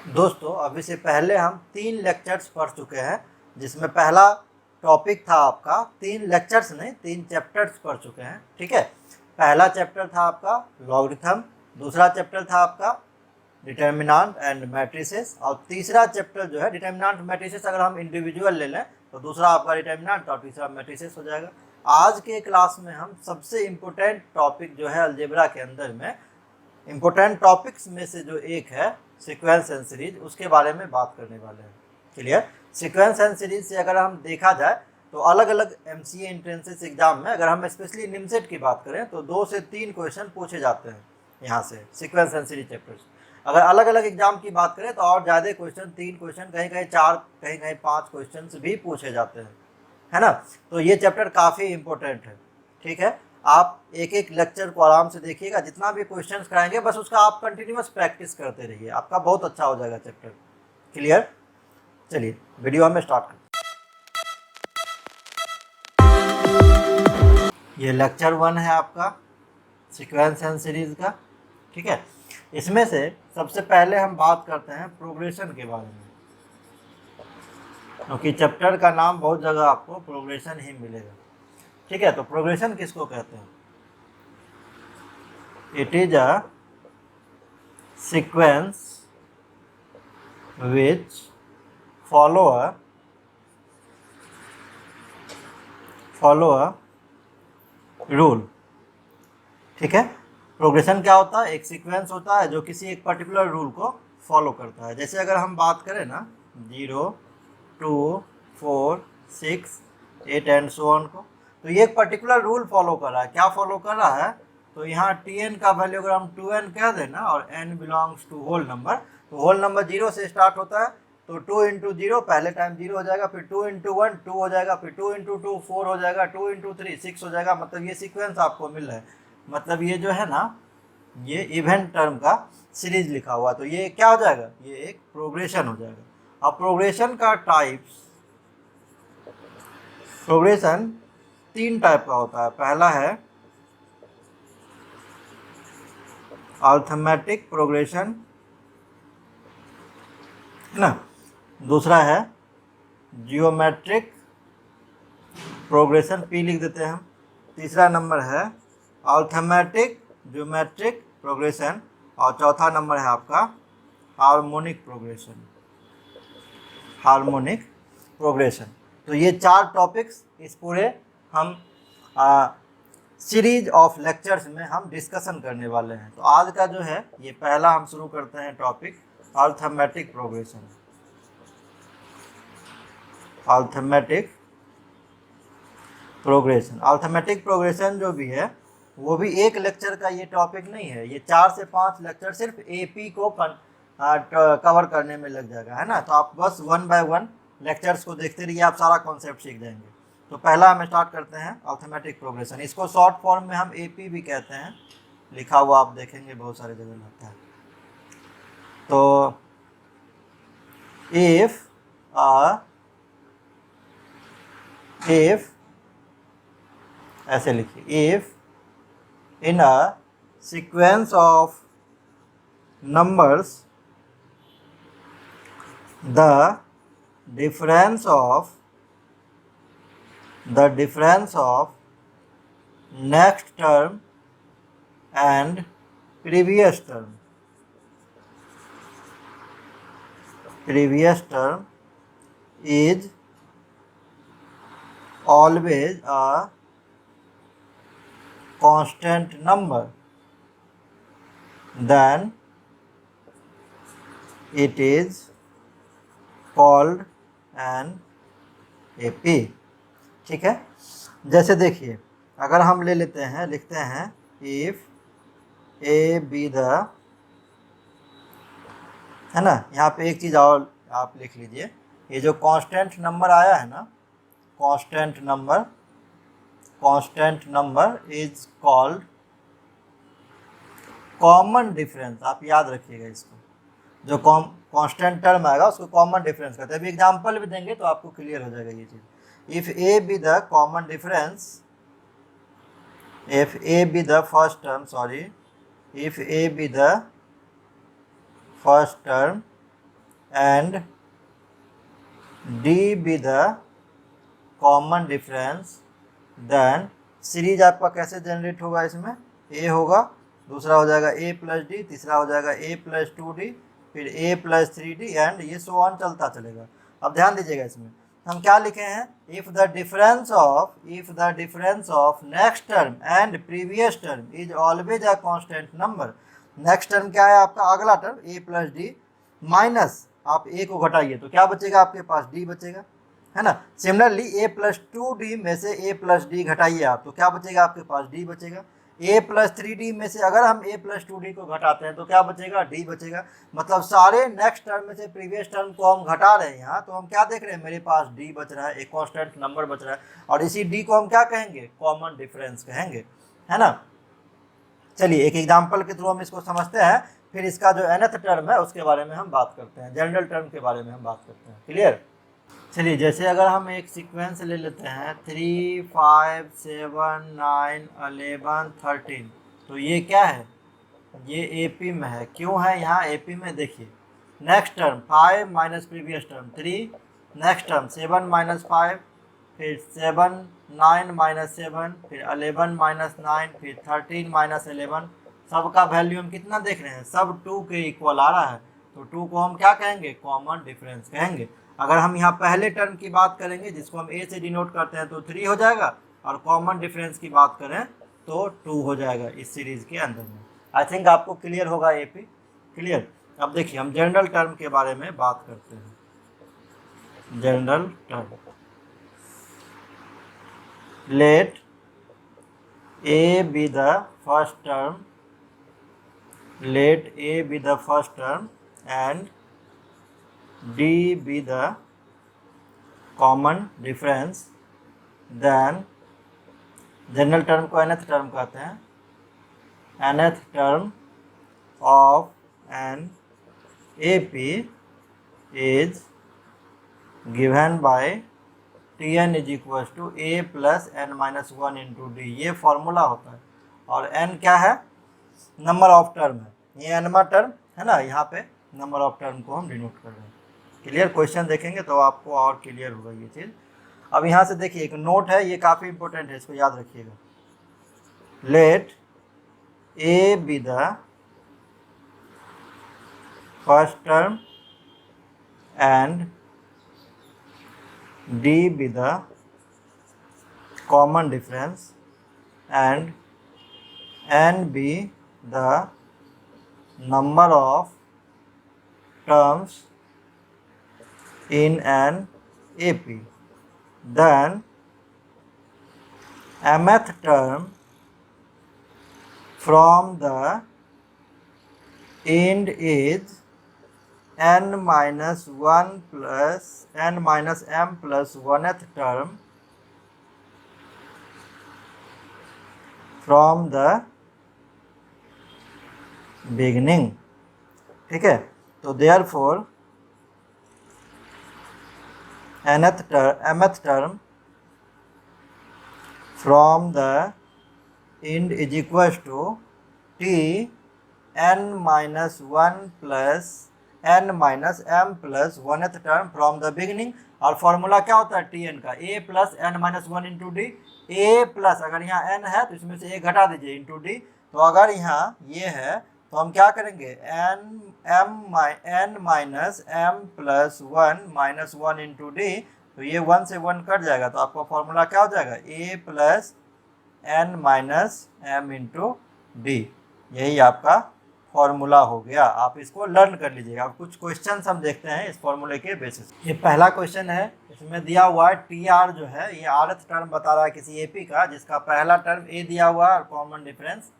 दोस्तों अभी से पहले हम 3 लेक्चर्स पढ़ चुके हैं, जिसमें पहला टॉपिक था आपका, 3 लेक्चर्स नहीं 3 चैप्टर्स पढ़ चुके हैं। ठीक है, पहला चैप्टर था आपका लॉगरिथम, दूसरा चैप्टर था आपका डिटर्मिनेंट एंड मैट्रिसेस, और तीसरा चैप्टर जो है डिटर्मिनेंट मैट्रिसेस अगर हम इंडिविजुअल ले लें तो दूसरा आपका डिटर्मिनेंट और तीसरा मैट्रिसेस हो जाएगा। आज के क्लास में हम सबसे इम्पोर्टेंट टॉपिक जो है अलजेब्रा के अंदर में इम्पोर्टेंट टॉपिक्स में से जो एक है सीक्वेंस एंड सीरीज, उसके बारे में बात करने वाले हैं। क्लियर? सीक्वेंस एंड सीरीज से अगर हम देखा जाए तो अलग अलग एमसीए एंट्रेंसेस एग्जाम में, अगर हम स्पेशली निमसेट की बात करें तो 2 से 3 क्वेश्चन पूछे जाते हैं यहाँ से सीक्वेंस एंड सीरीज चैप्टर्स। अगर अलग अलग एग्जाम की बात करें तो और ज़्यादा क्वेश्चन, 3 क्वेश्चन, कहीं कहीं 4, कहीं कहीं 5 क्वेश्चन भी पूछे जाते हैं, है ना। तो ये चैप्टर काफ़ी इम्पोर्टेंट है। ठीक है, आप एक एक लेक्चर को आराम से देखिएगा, जितना भी क्वेश्चंस कराएंगे बस उसका आप कंटिन्यूअस प्रैक्टिस करते रहिए, आपका बहुत अच्छा हो जाएगा चैप्टर। क्लियर? चलिए वीडियो हमें स्टार्ट करते हैं। ये लेक्चर 1 है आपका सीक्वेंस एंड सीरीज का। ठीक है, इसमें से सबसे पहले हम बात करते हैं प्रोग्रेशन के बारे में, क्योंकि चैप्टर का नाम बहुत जगह आपको प्रोग्रेशन ही मिलेगा। ठीक है, तो प्रोग्रेशन किसको कहते हैं? It is a sequence which follow a rule। ठीक है, प्रोग्रेशन क्या होता है? एक सीक्वेंस होता है जो किसी एक पर्टिकुलर रूल को फॉलो करता है। जैसे अगर हम बात करें ना 0, 2, 4, 6, 8 एंड सो ऑन को, तो ये एक पर्टिकुलर रूल फॉलो कर रहा है। क्या फॉलो कर रहा है? तो यहाँ Tn का वैल्यू अगर हम 2n कह दें ना, और n belongs to whole number, तो होल नंबर 0 से स्टार्ट होता है, तो 2 इंटू 0 पहले टाइम 0 हो जाएगा, फिर 2 इंटू 1 2 हो जाएगा, फिर 2 इंटू 2 4 हो जाएगा, 2 इंटू 3 6 हो जाएगा। मतलब ये सीक्वेंस आपको मिल रहा है। मतलब ये जो है ना, ये इवेंट टर्म का सीरीज लिखा हुआ, तो ये क्या हो जाएगा? ये एक प्रोग्रेशन हो जाएगा। अब प्रोग्रेशन का टाइप्स, प्रोग्रेशन 3 टाइप का होता है। पहला है अरिथमेटिक प्रोग्रेशन, है ना। दूसरा है जियोमेट्रिक प्रोग्रेशन, पी लिख देते हैं हम। तीसरा नंबर है अरिथमेटिक ज्योमेट्रिक प्रोग्रेशन, और चौथा नंबर है आपका हार्मोनिक प्रोग्रेशन, हार्मोनिक प्रोग्रेशन। तो ये 4 टॉपिक्स इस पूरे हम सीरीज ऑफ लेक्चर्स में हम डिस्कशन करने वाले हैं। तो आज का जो है ये पहला हम शुरू करते हैं topic arithmetic progression. Arithmetic progression, arithmetic progression जो भी है वो भी एक लेक्चर का ये टॉपिक नहीं है, ये 4 से 5 लेक्चर सिर्फ एपी को कवर करने में लग जाएगा, है ना। तो आप बस 1 बाय 1 लेक्चर्स को देखते रहिए, आप सारा कॉन्सेप्ट सीख जाएंगे। तो पहला हम स्टार्ट करते हैं अरिथमेटिक प्रोग्रेशन। इसको शॉर्ट फॉर्म में हम एपी भी कहते हैं, लिखा हुआ आप देखेंगे बहुत सारे जगह लगता है। तो इफ ऐसे लिखिए, if in a sequence of numbers the difference of next term and previous term is always a constant number, then it is called an AP। ठीक है, जैसे देखिए अगर हम ले लेते हैं, लिखते हैं इफ ए बी द, है ना। यहाँ पे एक चीज़ और आप लिख लीजिए, ये जो कांस्टेंट नंबर आया है ना, constant number is called common difference. आप याद रखिएगा इसको, जो कांस्टेंट टर्म आएगा उसको कॉमन डिफरेंस कहते हैं। अभी एग्जांपल भी देंगे तो आपको क्लियर हो जाएगा ये चीज़। If a be the common difference, if a be the first term, if a be the first term and D be the common difference, then series आपका कैसे जनरेट होगा, इसमें ए होगा, दूसरा हो जाएगा ए प्लस डी, तीसरा हो जाएगा ए प्लस 2d, फिर ए प्लस 3d एंड ये सो ऑन चलता चलेगा। अब ध्यान दीजिएगा, इसमें हम क्या लिखे हैं, if the difference of next term and previous term is always a constant number. Next term क्या है आपका, अगला टर्म ए प्लस डी, माइनस आप ए को घटाइए तो क्या बचेगा आपके पास, डी बचेगा, है ना। सिमिलरली ए प्लस 2d में से ए प्लस डी घटाइए आप तो क्या बचेगा आपके पास, डी बचेगा। ए प्लस 3d में से अगर हम ए प्लस 2d को घटाते हैं तो क्या बचेगा, डी बचेगा। मतलब सारे नेक्स्ट टर्म में से प्रीवियस टर्म को हम घटा रहे हैं यहाँ, तो हम क्या देख रहे हैं, मेरे पास डी बच रहा है, एक कांस्टेंट नंबर बच रहा है, और इसी डी को हम क्या कहेंगे, कॉमन डिफरेंस कहेंगे, है ना। चलिए एक एग्जाम्पल के थ्रू हम इसको समझते हैं, फिर इसका जो nth टर्म है उसके बारे में हम बात करते हैं, जनरल टर्म के बारे में हम बात करते हैं। क्लियर। चलिए जैसे अगर हम एक सीक्वेंस ले लेते हैं 3, 5, 7, 9, 11, 13, तो ये क्या है, ये AP में है। क्यों है यहाँ AP में, देखिए next term 5 minus previous term 3, next term 7 minus 5, फिर 7, 9 माइनस 7, फिर 11 माइनस 9, फिर 13 माइनस 11, सबका वैल्यू हम कितना देख रहे हैं, सब 2 के इक्वल आ रहा है, तो 2 को हम क्या कहेंगे, कॉमन डिफरेंस कहेंगे। अगर हम यहाँ पहले टर्म की बात करेंगे जिसको हम ए से डिनोट करते हैं तो 3 हो जाएगा, और कॉमन डिफरेंस की बात करें तो 2 हो जाएगा इस सीरीज के अंदर में। आई थिंक आपको क्लियर होगा AP। क्लियर। अब देखिए हम जनरल टर्म के बारे में बात करते हैं। General term, let A be the first term, let A be the first term and D be the common difference, then general term को nth टर्म कहते हैं, nth term of an AP is given by Tn is equal to A plus N minus 1 into D, ये formula होता है। और n क्या है, number of term है, ये nवां टर्म है ना, यहाँ पे नंबर ऑफ टर्म को हम डिनोट कर रहे हैं। क्लियर। क्वेश्चन देखेंगे तो आपको और क्लियर होगा ये चीज़। अब यहाँ से देखिए एक नोट है, ये काफ़ी इंपॉर्टेंट है, इसको याद रखिएगा। Let A be the first term and D be the common difference and n be the number of terms in an AP. Then mth term from the end is n minus 1 plus n minus m plus 1th term from the beginning। ठीक है, तो therefore mth term from the end is equals to t n minus 1 plus n minus M plus 1th term from the beginning. और formula क्या होता है Tn का, a plus N minus 1 into D. A plus अगर यहाँ n है तो इसमें से a घटा दीजिए इंटू डी, तो अगर यहाँ ये है तो हम क्या करेंगे, n minus M plus 1 minus 1 into D, तो ये 1 से 1 कट जाएगा, तो आपका फॉर्मूला क्या हो जाएगा, a plus N minus M into D. यही आपका फॉर्मूला हो गया। आप इसको लर्न कर लीजिएगा। अब कुछ क्वेश्चंस हम देखते हैं इस फॉर्मूले के बेसिस। ये पहला क्वेश्चन है, इसमें दिया हुआ है TR जो है ये rth टर्म बता रहा है किसी AP का, जिसका पहला टर्म A दिया हुआ है और कॉमन डिफरेंस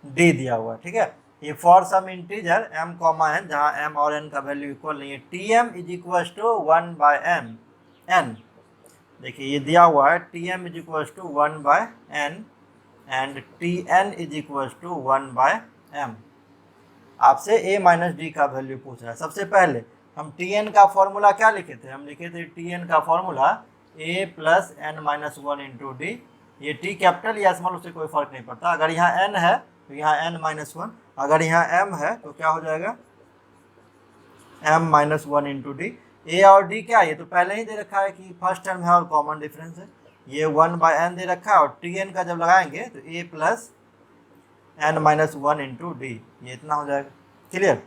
D दिया हुआ है। ठीक है, ये for some integer m comma n जहाँ m और n का वैल्यू इक्वल नहीं है। Tm is equal to 1 by m n। देखिए ये दिया हुआ है Tm is equal to 1 by n and Tn is equal to 1 by m। आपसे a माइनस डी का वैल्यू पूछ रहा है। सबसे पहले हम Tn का फॉर्मूला क्या लिखे थे, हम लिखे थे Tn का formula a plus N minus 1 into D. ये T कैपिटल या स्मॉल उससे कोई फर्क नहीं पड़ता। अगर यहाँ n है तो यहाँ n माइनस 1, अगर यहाँ m है तो क्या हो जाएगा m minus one into D. A और डी क्या है, ये तो पहले ही दे रखा है कि फर्स्ट टर्म है और कॉमन डिफरेंस है। ये 1/n दे रखा है और टी एन का जब लगाएंगे तो a plus n minus one into D, ये इतना हो जाएगा। क्लियर।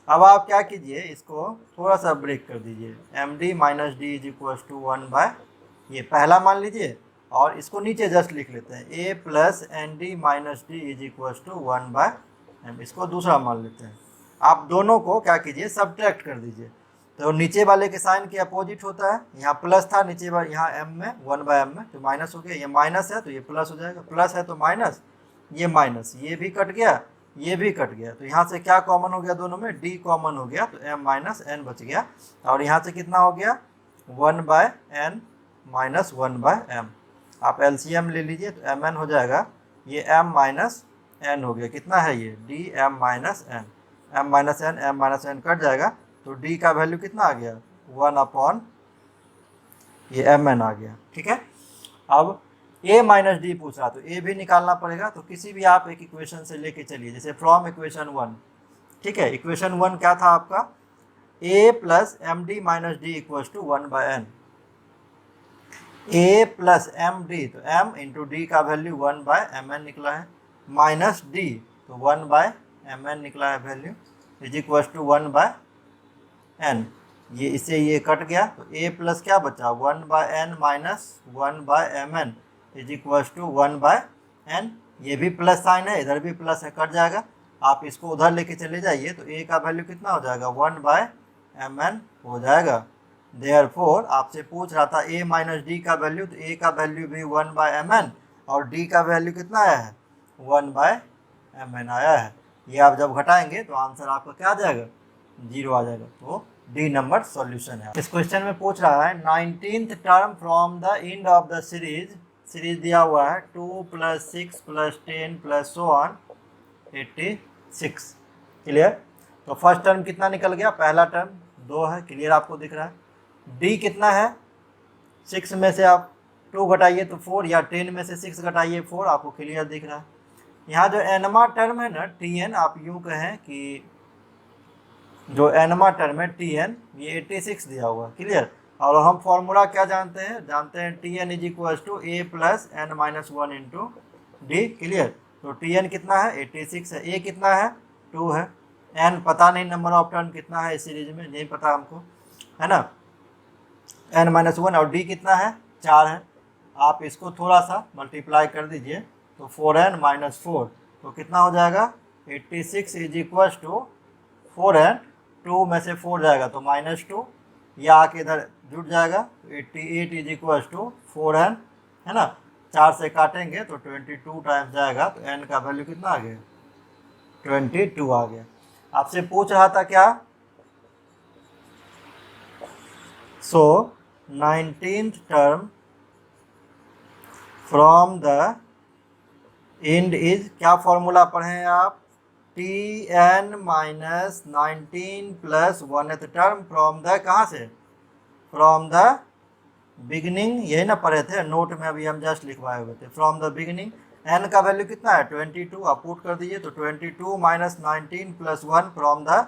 अब आप क्या कीजिए, इसको थोड़ा सा ब्रेक कर दीजिए। M D minus D is equal to 1/, ये पहला मान लीजिए और इसको नीचे जस्ट लिख लेते हैं, a plus N D minus D is equal to 1/m, इसको दूसरा मान लेते हैं। आप दोनों को क्या कीजिए, सब्ट्रैक्ट कर दीजिए। तो नीचे वाले के साइन के अपोजिट होता है, यहाँ प्लस था नीचे वाले, यहाँ m में 1/m में तो माइनस हो गया, ये माइनस है तो ये प्लस हो जाएगा, प्लस है तो माइनस, ये माइनस, ये भी कट गया, ये भी कट गया। तो यहाँ से क्या कॉमन हो गया, दोनों में d कॉमन हो गया तो m माइनस n बच गया। और यहाँ से कितना हो गया, 1/n माइनस 1/m। आप LCM ले लीजिए तो mn हो जाएगा, ये m माइनस n हो गया, कितना है ये dm minus n, m minus n, m minus n cut जाएगा तो d का वैल्यू कितना आ गया, 1/, ये mn आ गया। ठीक है। अब a माइनस डी पूछ रहा तो a भी निकालना पड़ेगा, तो किसी भी आप एक इक्वेशन से लेके चलिए, जैसे फ्रॉम इक्वेशन 1। ठीक है, इक्वेशन 1 क्या था आपका, a plus M D minus D equal to 1/n, a plus M D तो m इंटू डी का वैल्यू 1/mn निकला है, माइनस डी तो 1/mn निकला है value, is equal to 1/n। ये इससे ये कट गया तो a प्लस क्या बचा, 1/n minus 1/mn is equal to 1/n। ये भी प्लस साइन है, इधर भी प्लस है, कट जाएगा। आप इसको उधर लेके चले जाइए तो a का वैल्यू कितना हो जाएगा, 1/mn हो जाएगा। देयरफॉर आपसे पूछ रहा था a माइनस डी का वैल्यू, तो a का वैल्यू भी 1/mn और d का वैल्यू कितना आया है, 1/mn आया है। ये आप जब घटाएंगे तो आंसर आपका क्या आ जाएगा, 0 आ जाएगा। तो डी नंबर सॉल्यूशन है। इस क्वेश्चन में पूछ रहा है 19th term from the end of the series दिया हुआ है 2 + 6 + 10 + so on 86। क्लियर। तो फर्स्ट टर्म कितना निकल गया, पहला टर्म 2 है, क्लियर आपको दिख रहा है। डी कितना है, 6 में से आप 2 घटाइए तो 4, या 10 में से 6 घटाइए 4, आपको क्लियर दिख रहा है। यहाँ जो एनमा टर्म है ना Tn, आप यूँ कहें कि जो एनमा टर्म है Tn, ये 86 दिया हुआ है। क्लियर। और हम फॉर्मूला क्या जानते हैं, Tn is equal to a plus n minus 1 into D. Clear. तो Tn कितना है, 86 है, a कितना है, 2 है, n पता नहीं नंबर ऑफ टर्म कितना है इस सीरीज में, नहीं पता हमको, है ना, n माइनस 1, और d कितना है, 4 है। आप इसको थोड़ा सा मल्टीप्लाई कर दीजिए तो 4n माइनस 4, तो कितना हो जाएगा, 86 इज इक्वल टू 4n, 2 में से 4 जाएगा तो -2, या आके इधर जुट जाएगा तो 88 इज इक्वल टू 4n, है ना। 4 से काटेंगे तो 22 टाइम्स जाएगा, तो n का वैल्यू कितना आ गया, 22 आ गया। आपसे पूछ रहा था क्या, सो 19th term from the end is, क्या फॉर्मूला पढ़े हैं आप, Tn minus 19 plus 1th term from the, कहाँ से, फ्रॉम द बिगनिंग, यही ना पढ़े थे नोट में, अभी हम जस्ट लिखवाए हुए थे, फ्रॉम द बिगनिंग। n का वैल्यू कितना है, 22, आप पुट कर दीजिए तो 22 minus 19 plus 1 from the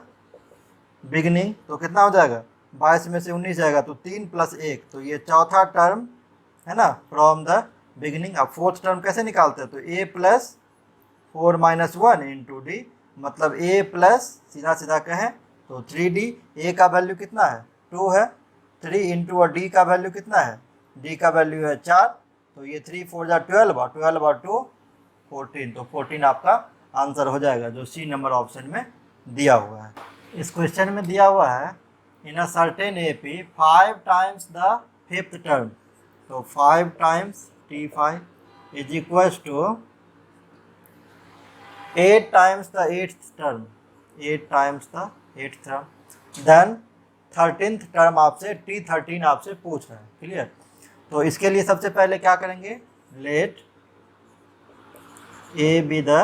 beginning, तो कितना हो जाएगा, 22 में से 19 जाएगा तो 3 + 1, तो ये चौथा टर्म है ना फ्रॉम द बिगनिंग। अब फोर्थ टर्म कैसे निकालते हैं, तो a plus 4 minus 1 into D, मतलब a प्लस सीधा सीधा कहें तो 3d। a का वैल्यू कितना है, 2 है, 3 इंटू, और d का वैल्यू कितना है, d का वैल्यू है 4, तो ये 3 4 जा 12, और 12 और 2 14, तो 14 आपका आंसर हो जाएगा, जो सी नंबर ऑप्शन में दिया हुआ है। इस क्वेश्चन में दिया हुआ है in a certain AP 5 times the 5th term, तो 5 times T5 is equal to 8 times the 8th term, 8 times the 8th term, then 13th term आपसे T13 आपसे पूछ रहा है। क्लियर। तो इसके लिए सबसे पहले क्या करेंगे, let a be the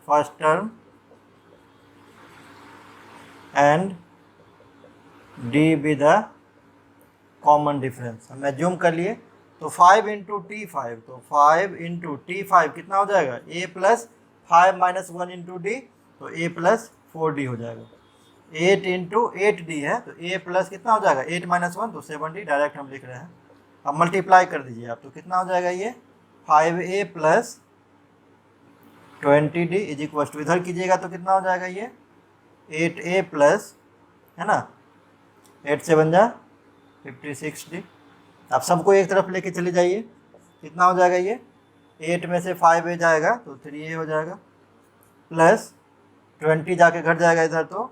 first term and d be the common difference. हमने जूम कर लिए तो 5 इंटू T5, तो 5 इंटू T5 कितना हो जाएगा, a plus 5 minus 1 into D, तो a प्लस 4d हो जाएगा। 8 इंटू 8d है, तो a प्लस कितना हो जाएगा 8 माइनस 1 तो 7d, डायरेक्ट हम लिख रहे हैं। अब मल्टीप्लाई कर दीजिए आप, तो कितना हो जाएगा ये 5a plus 20d is equal to, इधर कीजिएगा तो कितना हो जाएगा ये 8a प्लस, है ना, 8 से बन जा 56d। आप सबको एक तरफ लेके चले जाइए, कितना हो जाएगा ये 8 में से 5a जाएगा तो 3a हो जाएगा, प्लस 20 जाके घट जाएगा इधर तो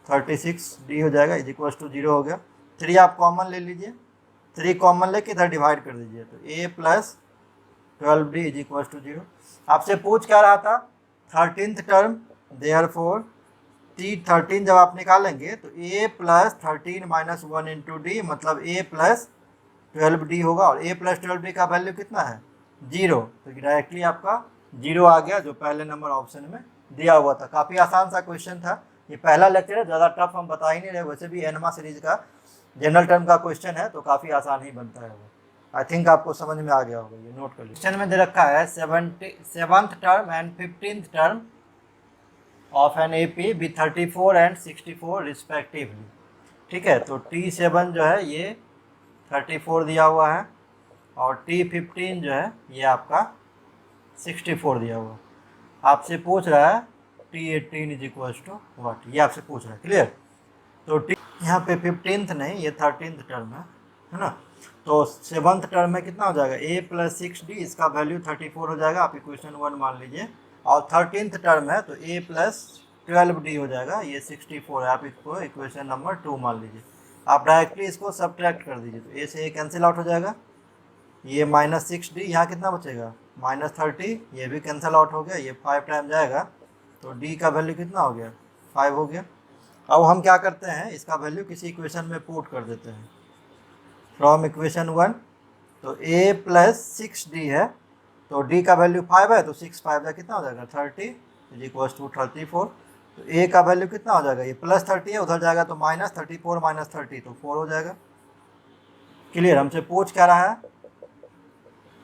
36d हो जाएगा, इज इक्वल टू 0 हो गया। 3 आप कॉमन ले लीजिए, 3 कॉमन लेके इधर डिवाइड कर दीजिए, तो a plus 12d is equal to 0। आपसे पूछ क्या रहा था 13th टर्म, देयरफॉर t13 जब आप निकालेंगे तो a plus 13 minus 1 into D, मतलब a प्लस 12d होगा, और a प्लस 12d का वैल्यू कितना है 0, तो डायरेक्टली आपका 0 आ गया, जो पहले नंबर ऑप्शन में दिया हुआ था। काफ़ी आसान सा क्वेश्चन था, ये पहला लेक्चर है, ज़्यादा टफ हम बता ही नहीं रहे, वैसे भी एनमा सीरीज का जनरल टर्म का क्वेश्चन है तो काफ़ी आसान ही बनता है वो। आई थिंक आपको समझ में आ गया होगा, ये नोट कर लीजिए। क्वेश्चन में दे रखा है 7th term and 15th term of an AP with 34 and 64 respectively. ठीक है, तो T7 जो है ये 34 दिया हुआ है, और T15 जो है ये आपका 64 दिया हुआ है। आपसे पूछ रहा है T18 is equal to what, ये आपसे पूछ रहा है, क्लियर। तो यहाँ पे 15th नहीं, ये 13th टर्म है ना। तो 7th टर्म में कितना हो जाएगा a प्लस 6d, इसका वैल्यू 34 हो जाएगा, आप इक्वेशन 1 मान लीजिए। और 13th टर्म है तो a प्लस 12d हो जाएगा, ये 64 है, आप इसको इक्वेशन नंबर 2 मान लीजिए। आप डायरेक्टली इसको सब्ट्रैक्ट कर दीजिए, तो a से a कैंसिल आउट हो जाएगा, ये माइनस 6d, यहाँ कितना बचेगा माइनस 30, ये भी कैंसिल आउट हो गया, ये 5 टाइम जाएगा, तो d का वैल्यू कितना हो गया 5 हो गया। अब हम क्या करते हैं, इसका वैल्यू किसी इक्वेशन में पुट कर देते हैं फ्रॉम इक्वेशन 1। तो a प्लस 6d है, तो d का वैल्यू 5 है, तो 6 5 का कितना हो जाएगा 30 इज इक्वल टू 34। तो a का वैल्यू कितना हो जाएगा, ये प्लस 30 है, उधर जाएगा तो माइनस 34 माइनस 30 तो 4 हो जाएगा। क्लियर, हमसे पूछ क्या रहा है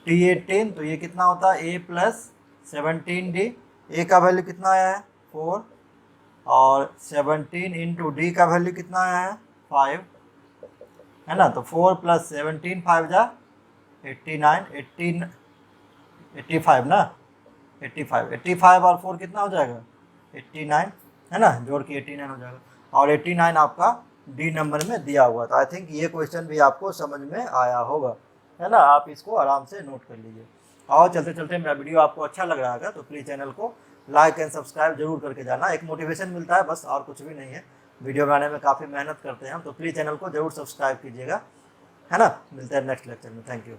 T18, तो ये कितना होता है a प्लस 17d, a का वैल्यू कितना आया है 4, और 17 इंटू डी का वैल्यू कितना आया है 5, है ना। तो 4 प्लस 17 5 जा 85 ना, 85 और 4 कितना हो जाएगा 89, है ना, जोड़ के 89 हो जाएगा, और 89 आपका डी नंबर में दिया हुआ। तो आई थिंक ये क्वेश्चन भी आपको समझ में आया होगा, है ना। आप इसको आराम से नोट कर लीजिए। और चलते चलते मेरा वीडियो आपको अच्छा लग रहा है तो प्लीज़ चैनल को लाइक एंड सब्सक्राइब जरूर करके जाना, एक मोटिवेशन मिलता है, बस और कुछ भी नहीं है। वीडियो बनाने में काफ़ी मेहनत करते हैं हम, तो प्लीज़ चैनल को जरूर सब्सक्राइब कीजिएगा, है ना। मिलते हैं नेक्स्ट लेक्चर में, थैंक यू।